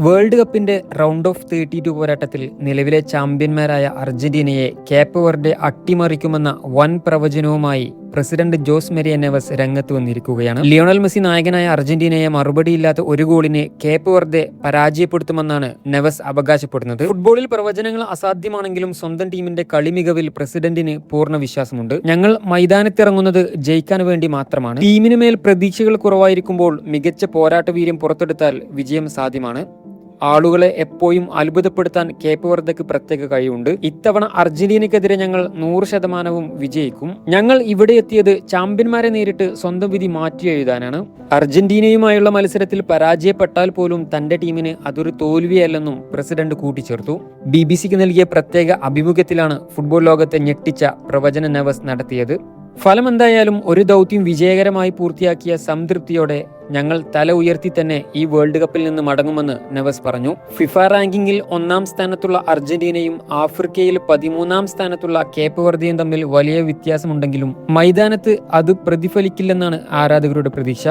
World കപ്പിന്റെ round of 32 പോരാട്ടത്തിൽ നിലവിലെ ചാമ്പ്യന്മാരായ അർജന്റീനയെ കേപ്പ് വെർഡെ അട്ടിമറിക്കുമെന്ന വൻ പ്രവചനവുമായി പ്രസിഡന്റ് ജോസ് മെരിയ നെവസ് രംഗത്ത് വന്നിരിക്കുകയാണ്. ലിയോണൽ മെസ്സി നായകനായ അർജന്റീനയെ മറുപടിയില്ലാത്ത ഒരു ഗോളിന് കേപ്പ് വെർഡെ പരാജയപ്പെടുത്തുമെന്നാണ് നെവസ് അവകാശപ്പെടുന്നത്. ഫുട്ബോളിൽ പ്രവചനങ്ങൾ അസാധ്യമാണെങ്കിലും സ്വന്തം ടീമിന്റെ കളി മികവിൽ പ്രസിഡന്റിന് പൂർണ്ണ വിശ്വാസമുണ്ട്. ഞങ്ങൾ മൈതാനത്തിറങ്ങുന്നത് ജയിക്കാൻ വേണ്ടി മാത്രമാണ്. ടീമിന് മേൽ പ്രതീക്ഷകൾ കുറവായിരിക്കുമ്പോൾ മികച്ച പോരാട്ട വീര്യം പുറത്തെടുത്താൽ വിജയം സാധ്യമാണ്. ആളുകളെ എപ്പോഴും അത്ഭുതപ്പെടുത്താൻ കേപ്പ് വെർഡെക്ക് പ്രത്യേക കഴിവുണ്ട്. ഇത്തവണ അർജന്റീനയ്ക്കെതിരെ ഞങ്ങൾ 100% വിജയിക്കും. ഞങ്ങൾ ഇവിടെ എത്തിയത് ചാമ്പ്യന്മാരെ നേരിട്ട് സ്വന്തം വിധി മാറ്റി എഴുതാനാണ്. അർജന്റീനയുമായുള്ള മത്സരത്തിൽ പരാജയപ്പെട്ടാൽ പോലും തന്റെ ടീമിന് അതൊരു തോൽവിയല്ലെന്നും പ്രസിഡന്റ് കൂട്ടിച്ചേർത്തു. BBC-ക്ക് നൽകിയ പ്രത്യേക അഭിമുഖത്തിലാണ് ഫുട്ബോൾ ലോകത്തെ ഞെട്ടിച്ച പ്രവചന നെവസ് നടത്തിയത്. ഫലം എന്തായാലും ഒരു ദൗത്യം വിജയകരമായി പൂർത്തിയാക്കിയ സംതൃപ്തിയോടെ ഞങ്ങൾ തല ഉയർത്തി തന്നെ ഈ വേൾഡ് കപ്പിൽ നിന്ന് മടങ്ങുമെന്ന് നെവസ് പറഞ്ഞു. ഫിഫ റാങ്കിങ്ങിൽ 1-ാം സ്ഥാനത്തുള്ള അർജന്റീനയും ആഫ്രിക്കയിൽ 13-ാം സ്ഥാനത്തുള്ള കേപ്പ് വെർഡെയും തമ്മിൽ വലിയ വ്യത്യാസമുണ്ടെങ്കിലും മൈതാനത്ത് അത് പ്രതിഫലിക്കില്ലെന്നാണ് ആരാധകരുടെ പ്രതീക്ഷ.